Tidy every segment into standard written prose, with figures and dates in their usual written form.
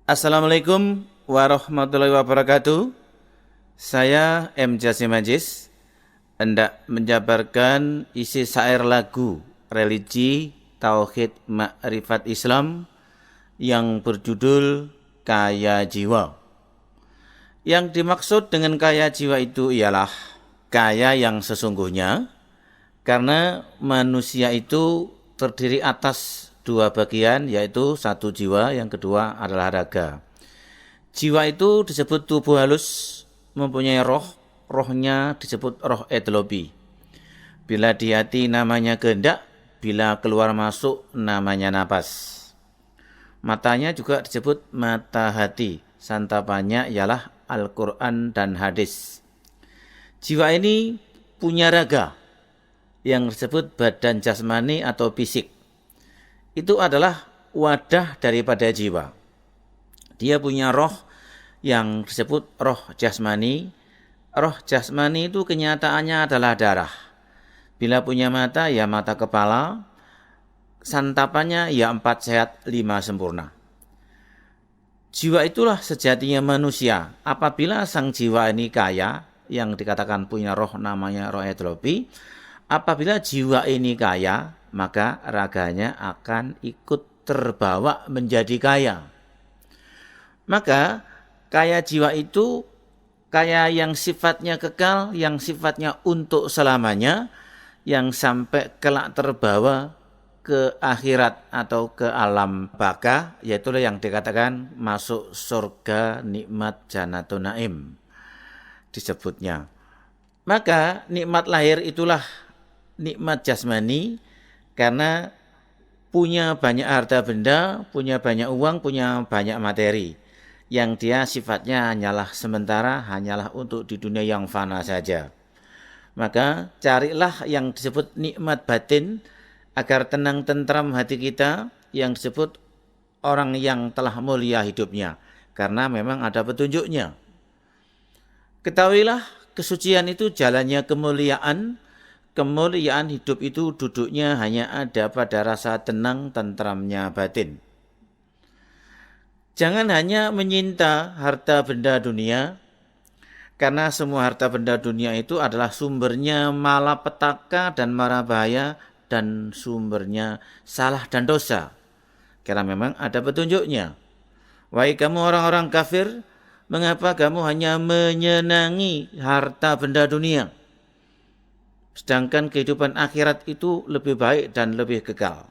Assalamualaikum warahmatullahi wabarakatuh. Saya M. Jasim Majis hendak menjabarkan isi syair lagu religi Tauhid Ma'rifat Islam yang berjudul Kaya Jiwa. Yang dimaksud dengan kaya jiwa itu ialah kaya yang sesungguhnya, karena manusia itu terdiri atas dua bagian, yaitu satu jiwa, yang kedua adalah raga. Jiwa itu disebut tubuh halus, mempunyai roh, rohnya disebut roh etlobi. Bila di hati namanya kehendak, bila keluar masuk namanya napas. Matanya juga disebut mata hati, santapannya ialah Al-Quran dan hadis. Jiwa ini punya raga, yang disebut badan jasmani atau fisik. Itu adalah wadah daripada jiwa. Dia punya roh yang disebut roh jasmani. Roh jasmani itu kenyataannya adalah darah. Bila punya mata, ya mata kepala. Santapannya ya 4 sehat 5 sempurna. Jiwa itulah sejatinya manusia. Apabila sang jiwa ini kaya, yang dikatakan punya roh namanya roh etlobi. Apabila jiwa ini kaya, maka raganya akan ikut terbawa menjadi kaya. Maka kaya jiwa itu kaya yang sifatnya kekal, yang sifatnya untuk selamanya, yang sampai kelak terbawa ke akhirat atau ke alam baka, yaitu yang dikatakan masuk surga nikmat Jannatun Naim disebutnya. Maka nikmat lahir itulah nikmat jasmani, karena punya banyak harta benda, punya banyak uang, punya banyak materi, yang dia sifatnya hanyalah sementara, hanyalah untuk di dunia yang fana saja. Maka carilah yang disebut nikmat batin, agar tenang tentram hati kita, yang disebut orang yang telah mulia hidupnya, karena memang ada petunjuknya. Ketahuilah kesucian itu jalannya kemuliaan. Kemuliaan hidup itu duduknya hanya ada pada rasa tenang tentramnya batin. Jangan hanya menyinta harta benda dunia, karena semua harta benda dunia itu adalah sumbernya malapetaka dan mara bahaya, dan sumbernya salah dan dosa. Karena memang ada petunjuknya. Wahai kamu orang-orang kafir, mengapa kamu hanya menyenangi harta benda dunia? Sedangkan kehidupan akhirat itu lebih baik dan lebih kekal.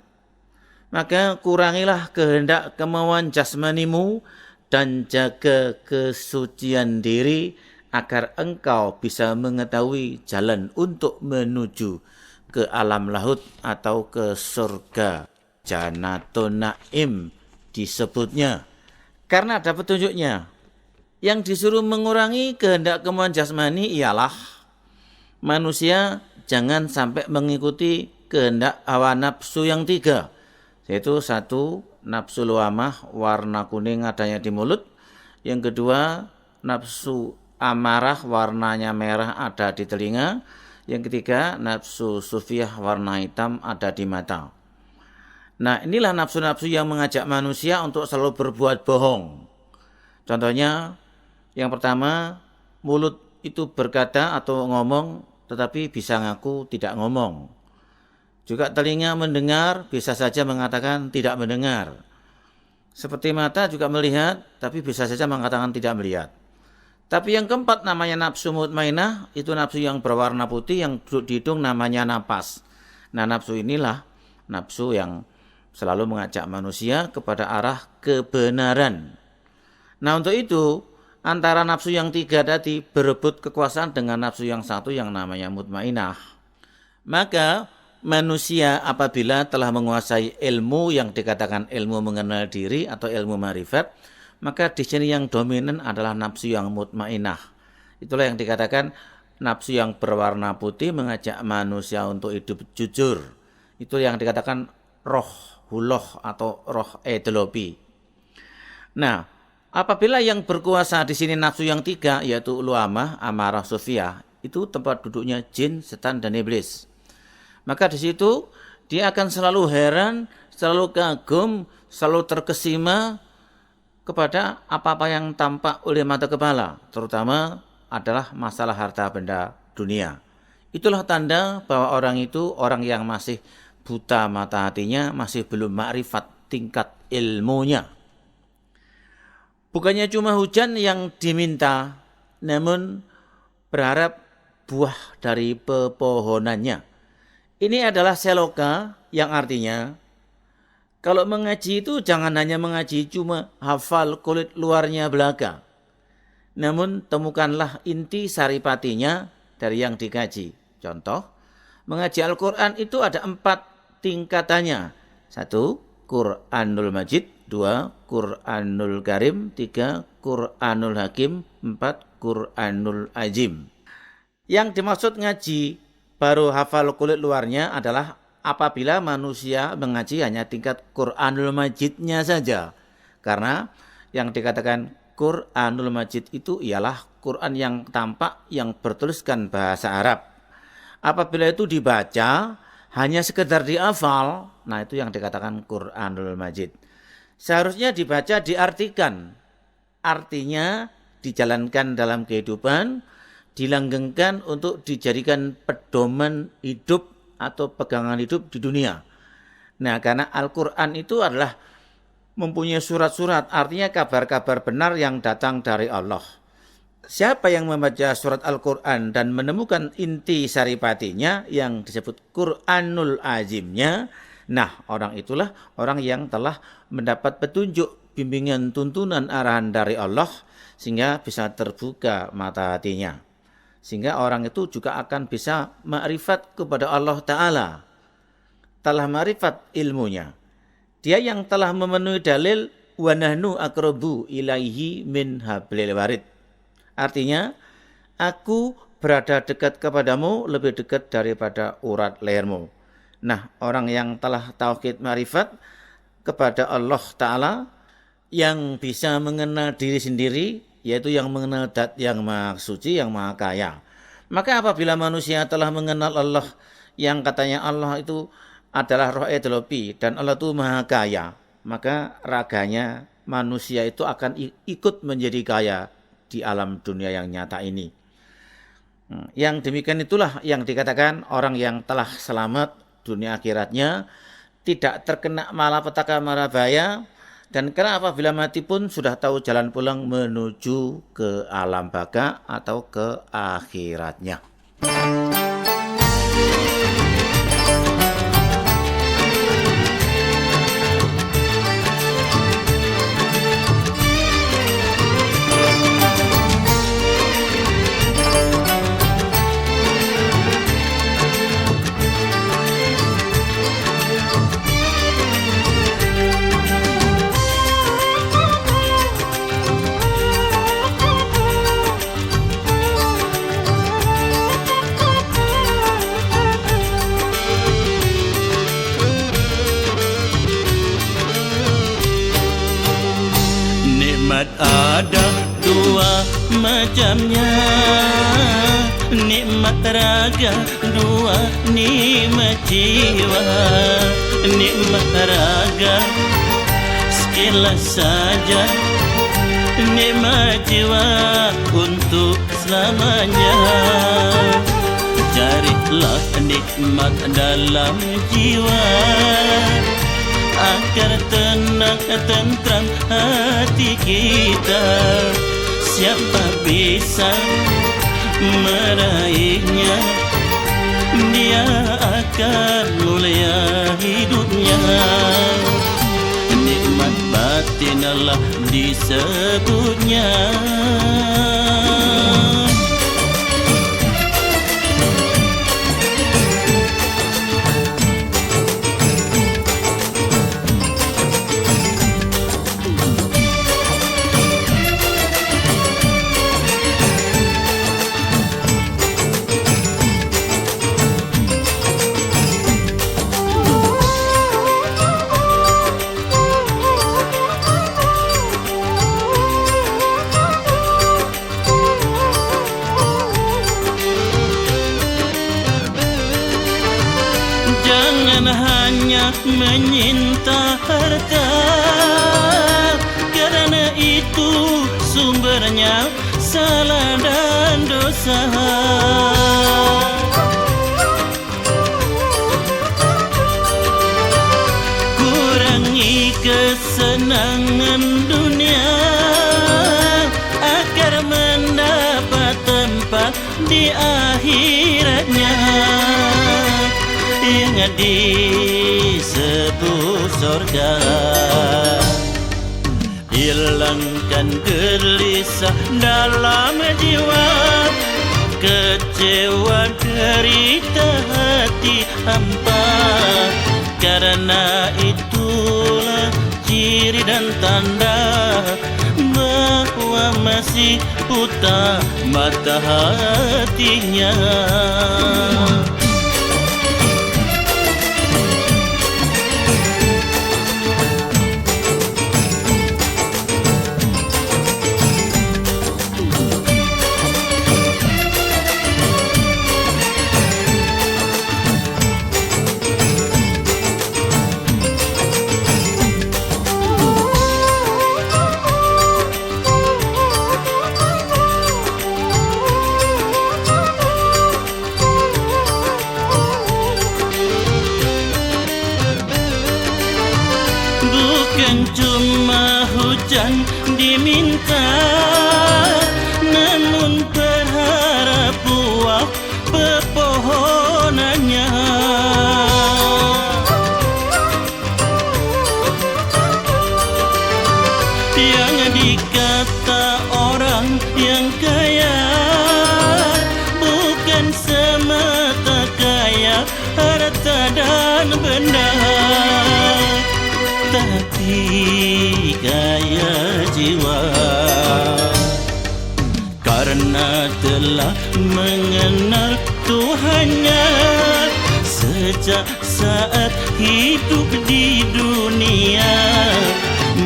Maka kurangilah kehendak kemauan jasmanimu dan jaga kesucian diri, agar engkau bisa mengetahui jalan untuk menuju ke alam lahut atau ke surga Jannatun Naim disebutnya. Karena ada petunjuknya. Yang disuruh mengurangi kehendak kemauan jasmani ialah manusia jangan sampai mengikuti kehendak hawa nafsu yang 3, yaitu 1, nafsu luamah warna kuning adanya di mulut. Yang kedua, nafsu amarah warnanya merah ada di telinga. Yang ketiga, nafsu sufiyah warna hitam ada di mata. Nah, inilah nafsu-nafsu yang mengajak manusia untuk selalu berbuat bohong. Contohnya, yang pertama, mulut itu berkata atau ngomong, tetapi bisa ngaku tidak ngomong. Juga telinga mendengar, bisa saja mengatakan tidak mendengar. Seperti mata juga melihat, tapi bisa saja mengatakan tidak melihat. Tapi yang keempat namanya nafsu mutmainah, itu nafsu yang berwarna putih yang duduk di hidung namanya napas. Nah, nafsu inilah nafsu yang selalu mengajak manusia kepada arah kebenaran. Nah, untuk itu antara nafsu yang 3 tadi berebut kekuasaan dengan nafsu yang 1 yang namanya mutmainah. Maka manusia apabila telah menguasai ilmu yang dikatakan ilmu mengenal diri atau ilmu ma'rifat, maka di sini yang dominan adalah nafsu yang mutmainah. Itulah yang dikatakan nafsu yang berwarna putih mengajak manusia untuk hidup jujur. Itu yang dikatakan roh huloh atau roh etlobi. Nah, apabila yang berkuasa di sini nafsu yang 3, yaitu luamah, amarah, sufiyah, itu tempat duduknya jin, setan, dan iblis. Maka di situ dia akan selalu heran, selalu kagum, selalu terkesima kepada apa-apa yang tampak oleh mata kepala, terutama adalah masalah harta benda dunia. Itulah tanda bahwa orang itu orang yang masih buta mata hatinya, masih belum makrifat tingkat ilmunya. Bukannya cuma hujan yang diminta, namun berharap buah dari pepohonannya. Ini adalah seloka yang artinya kalau mengaji itu jangan hanya mengaji cuma hafal kulit luarnya belaka. Namun temukanlah inti saripatinya dari yang dikaji. Contoh, mengaji Al-Quran itu ada 4 tingkatannya. 1. Quranul Majid. 2. Quranul Karim. 3. Quranul Hakim. 4. Quranul Azim. Yang dimaksud ngaji baru hafal kulit luarnya adalah apabila manusia mengaji hanya tingkat Quranul Majidnya saja. Karena yang dikatakan Quranul Majid itu ialah Quran yang tampak yang bertuliskan bahasa Arab. Apabila itu dibaca hanya sekedar dihafal, nah itu yang dikatakan Quranul Majid. Seharusnya dibaca diartikan. Artinya dijalankan dalam kehidupan, dilanggengkan untuk dijadikan pedoman hidup atau pegangan hidup di dunia. Nah, karena Al-Quran itu adalah mempunyai surat-surat, artinya kabar-kabar benar yang datang dari Allah. Siapa yang membaca surat Al-Quran dan menemukan inti saripatinya yang disebut Quranul Azimnya, nah orang itulah orang yang telah mendapat petunjuk, bimbingan, tuntunan, arahan dari Allah, sehingga bisa terbuka mata hatinya. Sehingga orang itu juga akan bisa ma'rifat kepada Allah Ta'ala. Telah ma'rifat ilmunya. Dia yang telah memenuhi dalil wa nahnu aqrabu ilaihi min hablil warid. Artinya, aku berada dekat kepadamu lebih dekat daripada urat lehermu. Nah, orang yang telah tauhid ma'rifat kepada Allah Ta'ala, yang bisa mengenal diri sendiri, yaitu yang mengenal Dat yang Maha Suci, yang Maha Kaya. Maka apabila manusia telah mengenal Allah, yang katanya Allah itu adalah Roh Edelopi dan Allah itu Maha Kaya, maka raganya manusia itu akan ikut menjadi kaya di alam dunia yang nyata ini. Yang demikian itulah yang dikatakan orang yang telah selamat dunia akhiratnya, tidak terkena malapetaka marabaya, dan karena apabila mati pun sudah tahu jalan pulang menuju ke alam baka atau ke akhiratnya. Ada 2 macamnya, nikmat raga 2 nikmat jiwa. Nikmat raga sekilas saja, nikmat jiwa untuk selamanya. Carilah nikmat dalam jiwa agar tenang tentram hati kita. Siapa bisa meraihnya, dia akan mulia hidupnya. Nikmat batin Allah disebutnya. Jangan hanya menyinta harta, karena sumbernya salah dan dosa. Kurangi kesenangan dunia agar mendapat tempat di akhiratnya yang disebut surga. Hilangkan gelisah dalam jiwa, kecewa derita hati hampa. Karena itulah ciri dan tanda bahwa masih buta mata hatinya. Bukan cuma hujan diminta, namun berharap buah pepohonannya. Yang dikata orang yang kaya bukan semata kaya harta dan benda, tapi kaya jiwa. Karena telah mengenal Tuhannya sejak saat hidup di dunia,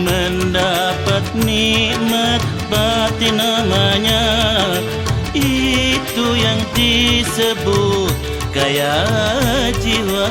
mendapat nikmat batin namanya. Itu yang disebut kaya jiwa.